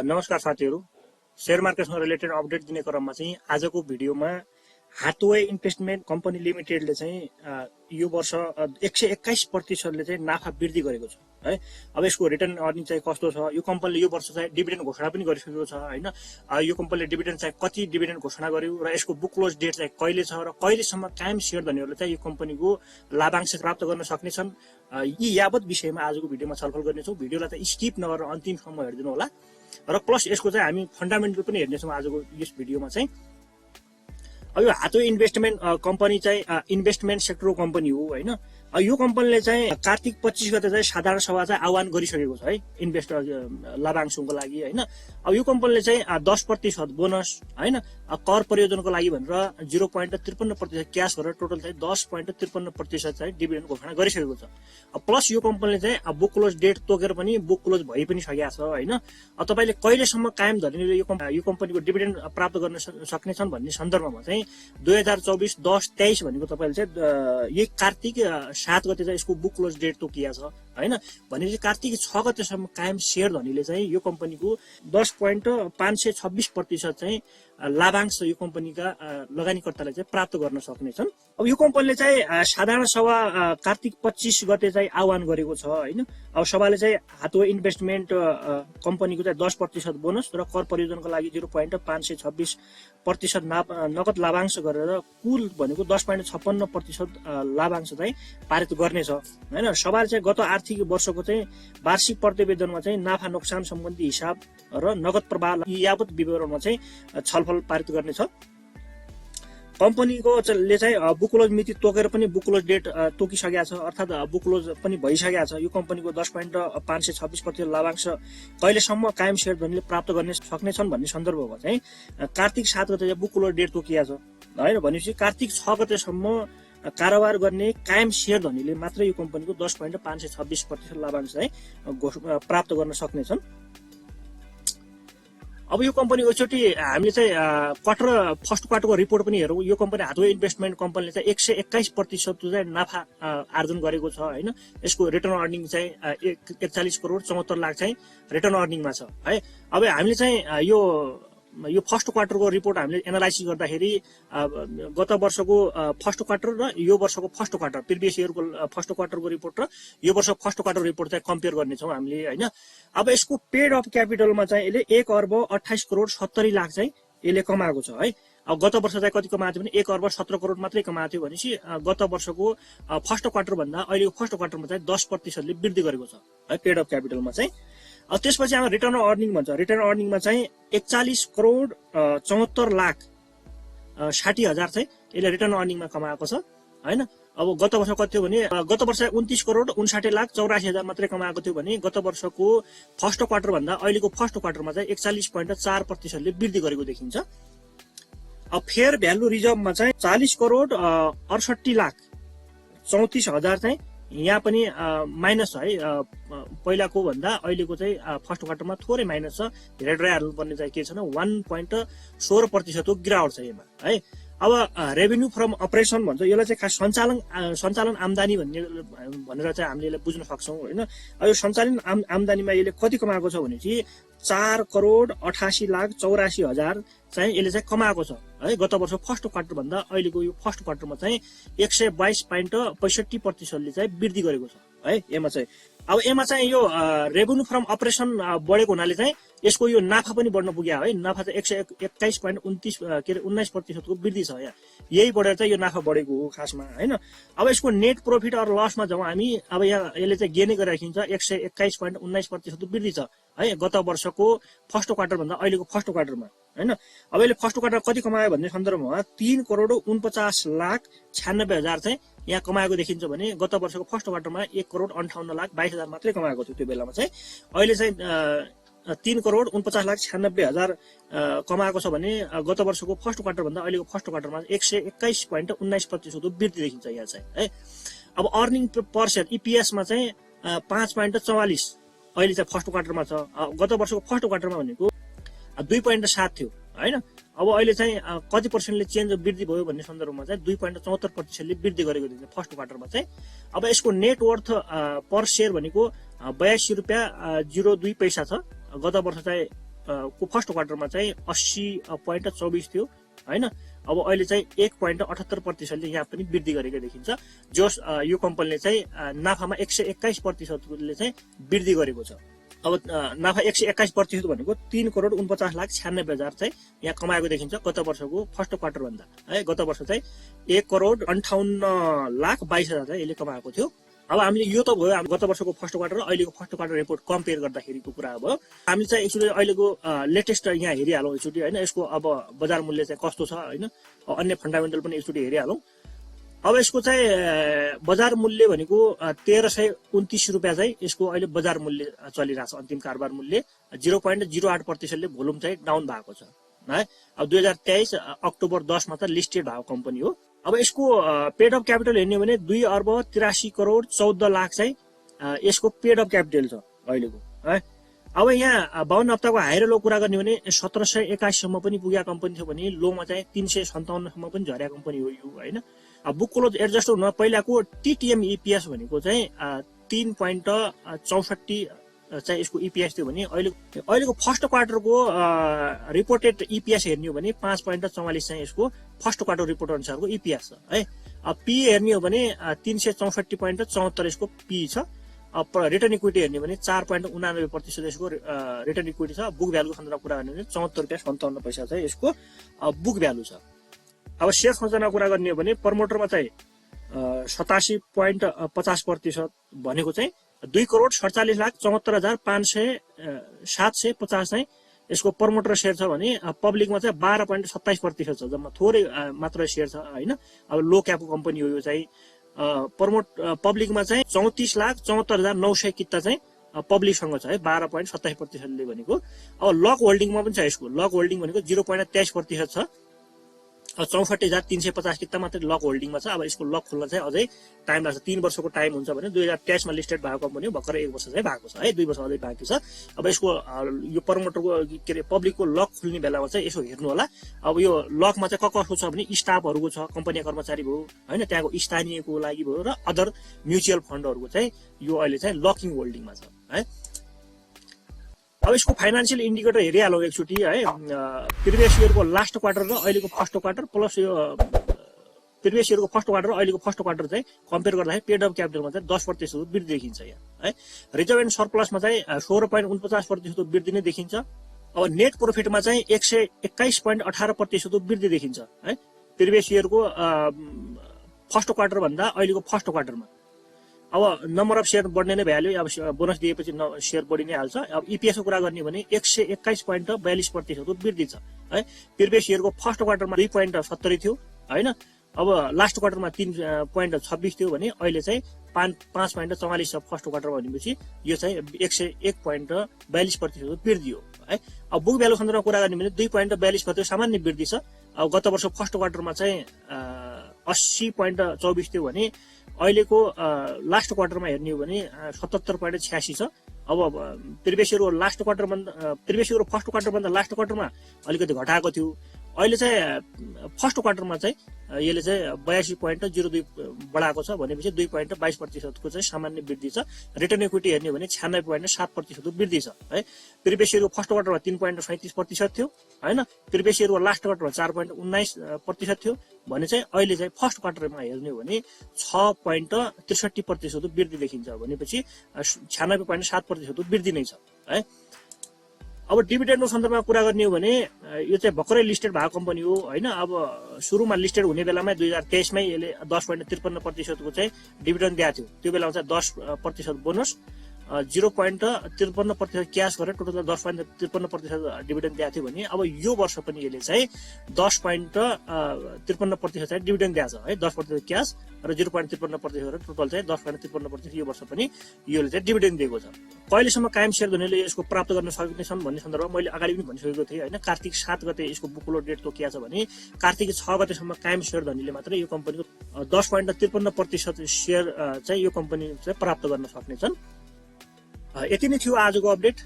नमस्कार साथीहरु, share मार्केटसँग related update दिने क्रममा चाहिँ आजको भिडियोमा हाथवे इन्भेस्टमेन्ट कम्पनी लिमिटेडले चाहिँ यो वर्ष 121% ले चाहिँ नाफा वृद्धि गरेको छ है। अब यसको रिटर्न अर्निङ चाहिँ कस्तो छ, यो कम्पनीले यो वर्ष चाहिँ डिभिडेन्ड घोषणा पनि गरिसकेको छ हैन। यो कम्पनीले डिभिडेन्ड चाहिँ कति डिभिडेन्ड घोषणा गर्यो र यसको बुक क्लोज डेट चाहिँ कहिले छ र कहिलेसम्म कायम शेयर धनीहरुले चाहिँ यो कम्पनीको लाभांश प्राप्त गर्न सक्नेछन्, यी यावत विषयमा आजको भिडियोमा छलफल गर्नेछौँ। भिडियोलाई चाहिँ स्किप नगरेर अन्तिमसम्म हेर्दिनु होला र प्लस यसको चाहिँ हामी फन्डामेन्टल पनि हेर्नेछौँ आजको यस भिडियोमा चाहिँ। अब यो हाथवे इन्भेस्टमेन्ट कम्पनी चाहिँ इन्भेस्टमेन्ट सेक्टरको कम्पनी हो हैन। यो कम्पनीले चाहिँ कार्तिक 25 गते चाहिँ साधारण सभा चाहिँ आह्वान गरिसकेको छ है इन्भेस्टर लाभांशको लागि हैन। अब यो कम्पनीले चाहिँ 10% बोनस हैन, कर प्रयोजनको लागि भनेर 0.53% क्याश गरेर टोटल चाहिँ 10.53% चाहिँ डिभिडेन्ड घोषणा गरिसकेको छ। प्लस यो कम्पनीले चाहिँ बुक क्लोज डेट तोकेर पनि बुक क्लोज भइ पनि सकेको छ हैन। तपाईले कहिलेसम्म कायम धनीले यो कम्पनीको डिभिडेन्ड प्राप्त गर्न सक्नेछन् भन्ने सन्दर्भमा चाहिँ 2024-10-23 भनेको तपाईले चाहिँ यही कार्तिक 7 गते चाहिँ यसको बुक क्लोज डेट तोकिया छ हैन। भनेपछि कार्तिक 6 गतेसम्म कायम शेयर धनीले चाहिँ यो कम्पनीको 10.526% चाहिँ लाभांश यो कम्पनीका लगानीकर्ताले चाहिँ प्राप्त गर्न सक्नेछन्। अब यो कम्पनीले चाहिँ साधारण सभा कार्तिक 25 गते चाहिँ आह्वान गरेको छ हैन। अब सभाले चाहिँ हाथवे इन्भेस्टमेन्ट कम्पनीको चाहिँ 10% बोनस र कर प्रयोजनको लागि 0.526% नगद लाभांश गरेर कुल भनेको 10.56% लाभांश चाहिँ पारित गर्नेछ हैन। सभाले चाहिँ गत आर्थिक वर्षको चाहिँ वार्षिक प्रतिवेदनमा चाहिँ नाफा नोक्सान सम्बन्धी हिसाब र नगद प्रवाह यावत विवरणमा चाहिँ छलफल पारित गर्नेछ। कम्पनीको ले चाहिँ बुक क्लोज मिति तोकेर पनि बुक क्लोज डेट तोकिसकेको छ, अर्थात बुक क्लोज पनि भइसकेको छ। यो कम्पनीको 10.526% लाभांश कहिलेसम्म कायम शेयर धनीले प्राप्त गर्न सक्नेछन् भन्ने सन्दर्भमा चाहिँ कार्तिक 7 गते बुक क्लोज डेट तोकिएको छ हैन। भनेपछि कार्तिक 6 गतेसम्म कारोबार गर्ने कायम शेयर धनीले मात्र यो कम्पनीको 10.526% लाभांश चाहिँ प्राप्त गर्न सक्नेछन्। अब यो कम्पनी एकचोटि हामीले चाहिँ फर्स्ट क्वार्टरको रिपोर्ट पनि हेरौँ। यो कम्पनी हाथवे इन्भेस्टमेन्ट कम्पनीले चाहिँ 121% चाहिँ नाफा आर्जन गरेको छ हैन। यसको रिटर्न अर्निङ चाहिँ 41 करोड 74 लाख चाहिँ रिटर्न अर्निङमा छ है। अब हामीले चाहिँ यो फर्स्ट क्वार्टरको रिपोर्ट हामीले एनालाइसिस गर्दाखेरि गत वर्षको फर्स्ट क्वार्टर र यो वर्षको फर्स्ट क्वार्टर, प्रिभियस इयरको फर्स्ट क्वार्टरको रिपोर्ट र यो वर्ष फर्स्ट क्वार्टर रिपोर्ट चाहिँ कम्पेयर गर्नेछौँ हामीले हैन। अब यसको पेड अफ क्यापिटलमा चाहिँ यसले 1 अर्ब 28 करोड 70 लाख चाहिँ यसले कमाएको छ है। अब गत वर्ष चाहिँ कति कमाएको थियो भने 1 अर्ब 17 करोड मात्रै कमाएको थियो भनेपछि गत वर्षको फर्स्ट क्वार्टर भन्दा अहिलेको फर्स्ट क्वार्टरमा चाहिँ 10% ले वृद्धि गरेको छ है पेड अफ क्यापिटलमा चाहिँ। त्यसपछि हामी रिटर्न अर्निङ भन्छ। रिटर्न अर्निङमा चाहिँ 41 करोड 74 लाख 60 हजार चाहिँ यसले रिटर्न अर्निङमा कमाएको छ हैन। अब गत वर्ष कति थियो भने गत वर्ष 29 करोड 59 लाख 84 हजार मात्रै कमाएको थियो भने गत वर्षको फर्स्ट क्वार्टर भन्दा अहिलेको फर्स्ट क्वार्टरमा चाहिँ 41.4% ले वृद्धि गरेको देखिन्छ। अब फेयर भ्यालु रिजर्भमा चाहिँ 40 करोड 68 लाख 34 हजार चाहिँ यहाँ पनि माइनस छ है। पहिलाको भन्दा अहिलेको चाहिँ फर्स्ट क्वार्टरमा थोरै माइनस छ। धेरै ड्राई हाल्नुपर्ने चाहिँ के छैन, 1.16% को गिरावट छ यसमा है। अब रेभेन्यू फ्रम अपरेसन भन्छ, यसलाई चाहिँ खास सञ्चालन आम्दानी भनेर चाहिँ हामीले यसलाई बुझ्न सक्छौँ हैन। अब यो सञ्चालन आम्दानीमा यसले कति कमाएको छ भने चाहिँ 4 करोड 88 लाख 84 हजार चाहिँ यसले चाहिँ कमाएको छ है। गत वर्ष फर्स्ट क्वार्टर भन्दा अहिलेको यो फर्स्ट क्वार्टरमा चाहिँ 122.65% ले चाहिँ वृद्धि गरेको छ है यसमा चाहिँ। अब यसमा चाहिँ यो रेभेन्यू फ्रम अपरेसन बढेको हुनाले चाहिँ यसको यो नाफा पनि बढ्न पुग्यो है। नाफा चाहिँ 121.19% को वृद्धि छ यहाँ, यही बढेर चाहिँ यो नाफा बढेको हो खासमा हैन। अब यसको नेट प्रॉफिट और लसमा जाउँ हामी, अब यहाँ यसले चाहिँ गेनै गरिराखिन्छ 121.19% वृद्धि छ है गत वर्षको फर्स्ट क्वार्टर भन्दा अहिलेको फर्स्ट क्वार्टरमा हैन। अब यसले फर्स्ट क्वार्टर कति कमायो भन्ने सन्दर्भमा 3 करोड 49 लाख 96 हजार चाहिँ यहाँ कमाएको देखिन्छ भने गत वर्षको फर्स्ट क्वार्टरमा 1 करोड 58 लाख 22 हजार मात्रै कमाएको थियो त्यो बेलामा चाहिँ। अहिले चाहिँ 3 करोड 49 लाख 96 हजार कमाएको छ भने गत वर्षको फर्स्ट क्वार्टर भन्दा अहिलेको फर्स्ट क्वार्टरमा 121.19% को वृद्धि देखिन्छ यहाँ चाहिँ है। अब अर्निङ पर शेयर EPS मा चाहिँ 5.44 अहिले चाहिँ फर्स्ट क्वार्टरमा छ। गत वर्षको फर्स्ट क्वार्टरमा भनेको 2.7 थियो हैन। अब अहिले चाहिँ कति पर्सेन्टले चेन्ज वृद्धि भयो भन्ने सन्दर्भमा चाहिँ 2.74% ले वृद्धि गरेको देखिन्छ फर्स्ट क्वार्टरमा चाहिँ। अब यसको नेट वर्थ पर शेयर भनेको 82 रुपैयाँ 02 पैसा छ। गत वर्ष चाहिँ को फर्स्ट क्वार्टरमा चाहिँ 80.24 थियो हैन। अब अहिले चाहिँ 1.78% यहाँ पनि वृद्धि गरेको देखिन्छ। जस यो कम्पनीले चाहिँ नाफामा 121% ले चाहिँ वृद्धि गरेको छ। अब नाफा 121% भनेको 3,49,96,हजार चाहिँ यहाँ कमाएको देखिन्छ गत वर्षको फर्स्ट क्वार्टर भन्दा है। गत वर्ष चाहिँ 1,58,22,000 चाहिँ यसले कमाएको थियो। अब हामीले यो त भयो गत वर्षको फर्स्ट क्वार्टर र अहिलेको फर्स्ट क्वार्टर रिपोर्ट कम्पेयर गर्दाखेरिको कुरा भयो। हामीले चाहिँ एकचोटि अहिलेको लेटेस्ट यहाँ हेरिहालौँ एकचोटि हैन। यसको अब बजार मूल्य चाहिँ कस्तो छ हैन, अन्य फन्डामेन्टल पनि एकचोटि हेरिहालौँ। अब यसको चाहिँ बजार मूल्य भनेको 1329 रुपियाँ चाहिँ यसको अहिले बजार मूल्य चलिरहेको छ। अन्तिम कारोबार मूल्य 0.08% ले भोल्युम चाहिँ डाउन भएको छ है। अब 2023 अक्टोबर 10 मा त लिस्टेड भएको कम्पनी हो। अब यसको पेड अफ क्यापिटल हेर्ने भने 2,83,14,00,000 चाहिँ यसको पेड अफ क्यापिटल छ अहिलेको है। अब यहाँ 52 हप्ताको हाई र लो कुरा गर्ने भने 1781 सम्म पनि पुगेको कम्पनी थियो भने लोमा चाहिँ 357 सम्म पनि झरेको कम्पनी हो यो हैन। अब बुक क्लोज एडजस्ट हुन पहिलाको टीटीएम ईपीएस भनेको चाहिँ 3.64 चाहिँ यसको ईपीएस थियो भने अहिलेको फर्स्ट क्वार्टरको रिपोर्टेड ईपीएस हेर्ने हो भने 5.44 चाहिँ यसको फर्स्ट क्वार्टर रिपोर्ट अनुसारको ईपीएस छ है। अब पी हेर्ने हो भने 364.74 यसको पी छ। अब रिटर्न इक्विटी हेर्ने भने 4.89% यसको रिटर्न इक्विटी छ। बुक भ्यालुको सन्दर्भमा कुरा गर्ने भने 74.57 पैसा चाहिँ यसको बुक भ्यालु छ। अब शेयर संरचना कुरा गर्ने हो भने प्रमोटरमा चाहिँ 87.50% भनेको चाहिँ 2,47,74,500 चाहिँ यसको प्रमोटर शेयर छ भने पब्लिकमा चाहिँ 12.27% छ। जम्मा थोरै मात्र शेयर छ हैन। अब लो क्यापको कम्पनी हो यो चाहिँ। पब्लिकमा चाहिँ 34,74,900 किता चाहिँ पब्लिकसँग छ है 12.27% ले भनेको। अब लक होल्डिङमा पनि छ यसको। लक होल्डिङ भनेको 0.23% छ। 64,350 किता मात्रै लक होल्डिङमा छ। अब यसको लक खोल्न चाहिँ अझै टाइम लाग्छ। 3 वर्षको टाइम हुन्छ भने 2023 मा लिस्टेड भएको कम्पनी हो। भर्खरै 1 वर्ष चाहिँ भएको छ है। 2 वर्ष अझै बाँकी छ। अब यसको यो प्रमोटरको के रे पब्लिकको लक खुल्ने बेलामा चाहिँ यसो हेर्नु होला। अब यो लकमा चाहिँ कसको छ भने स्टाफहरुको छ, कम्पनी कर्मचारी भयो हैन, त्यहाँको स्थानीयको लागि भयो र अदर म्युचुअल फन्डहरुको चाहिँ यो अहिले चाहिँ लकिङ होल्डिङमा छ है। अब यसको फाइनान्शियल इन्डिकेटर हेरिहालौँ एकचोटि है। प्रिभियस इयरको लास्ट क्वार्टर र अहिलेको फर्स्ट क्वार्टर प्लस यो प्रिभियस इयरको फर्स्ट क्वार्टर र अहिलेको फर्स्ट क्वार्टर चाहिँ कम्पेयर गर्दाखेरि पेड अफ क्यापिटलमा चाहिँ 10% वृद्धि देखिन्छ यहाँ है। रिजर्भ एन्ड सरप्लसमा चाहिँ 16.49% वृद्धि नै देखिन्छ। अब नेट प्रॉफिटमा चाहिँ 121.18% वृद्धि देखिन्छ है। प्रिभियस इयरको फर्स्ट क्वार्टर भन्दा अहिलेको फर्स्ट क्वार्टरमा। अब नम्बर अफ शेयर बढ्ने नै भइहाल्यो। अब बोनस दिएपछि शेयर बढी नै हाल्छ। अब ईपीएस को कुरा गर्ने भने 121.42% वृद्धि छ है। प्रिभियस इयरको फर्स्ट क्वार्टरमा 2.70 थियो हैन। अब लास्ट क्वार्टरमा 3.26 थियो भने अहिले चाहिँ 5.44 छ फर्स्ट क्वार्टर भनेपछि यो चाहिँ 101.42% वृद्धि हो है। अब बुक भ्यालु सन्दर्भमा कुरा गर्ने भने 2.42% सामान्य वृद्धि छ। अब गत वर्ष फर्स्ट क्वार्टरमा चाहिँ 80.24 थियो भने अहिलेको लास्ट क्वार्टरमा हेर्ने हो भने 77.86 छ। अब प्रिभियस इयरको लास्ट क्वार्टर भन्दा प्रिभियस इयरको फर्स्ट क्वार्टर भन्दा लास्ट क्वार्टरमा अलिकति घटाएको थियो। अहिले चाहिँ फर्स्ट क्वार्टरमा चाहिँ यसले चाहिँ 82.02 बढाएको छ भनेपछि 2.22% को चाहिँ सामान्य वृद्धि छ। रिटर्न इक्विटी हेर्ने हो भने 96.7% वृद्धि छ है। प्रिभियस इयरको फर्स्ट क्वार्टरमा 3.37% थियो हैन। प्रिभियस इयरको लास्ट क्वार्टरमा 4.19% थियो भने चाहिँ अहिले चाहिँ फर्स्ट क्वार्टरमा हेर्ने हो भने 6.63% वृद्धि देखिन्छ भनेपछि 96.7% वृद्धि नै छ है। अब डिभिडेन्डको सन्दर्भमा कुरा गर्ने हो भने यो चाहिँ भर्खरै लिस्टेड भएको कम्पनी हो हैन। अब सुरुमा लिस्टेड हुने बेलामा 2023 मै यसले 10.53% को चाहिँ डिभिडेन्ड दिएको थियो। त्यो बेलामा चाहिँ 10% बोनस 0.53% क्याश गरेर टोटल 10.53% डिभिडेन्ड दिएको थियो भने अब यो वर्ष पनि यसले चाहिँ 10.53% चाहिँ डिभिडेन्ड दिएको छ है। 10% क्याश र 0.53% गरेर टोटल चाहिँ 10.53% यो वर्ष पनि योले चाहिँ डिभिडेन्ड दिएको छ। कहिलेसम्म कायम शेयर धनीले यसको प्राप्त गर्न सक्नेछन् भन्ने सन्दर्भमा मैले अगाडि पनि भनिसकेको थिएँ हैन। कार्तिक 7 गते यसको बुक लोड डेट तोकिएको छ भने कार्तिक 6 गतेसम्म कायम शेयर धनीले मात्र यो कम्पनीको 10.53% शेयर चाहिँ यो कम्पनी चाहिँ प्राप्त गर्न सक्नेछन्। यति नै थियो आजको अपडेट।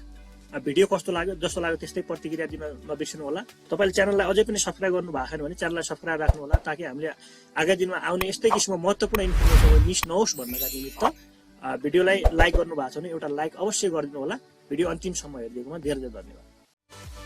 भिडियो कस्तो लाग्यो, जस्तो लाग्यो त्यस्तै प्रतिक्रिया दिन नबिर्सनु होला। तपाईले च्यानललाई अझै पनि सब्स्क्राइब गर्नु भएको छैन भने च्यानललाई सब्स्क्राइब राख्नु होला ताकि हामीले आगामी दिनमा आउने यस्तै किसिमको महत्त्वपूर्ण इन्फर्मेसन मिस नहोस् भन्नका निमित्त भिडियोलाई लाइक गर्नु भएको छ भने एउटा लाइक अवश्य गरिदिनु होला। भिडियो अन्तिमसम्म हेरिदिएकोमा धेरै धेरै धन्यवाद। छ।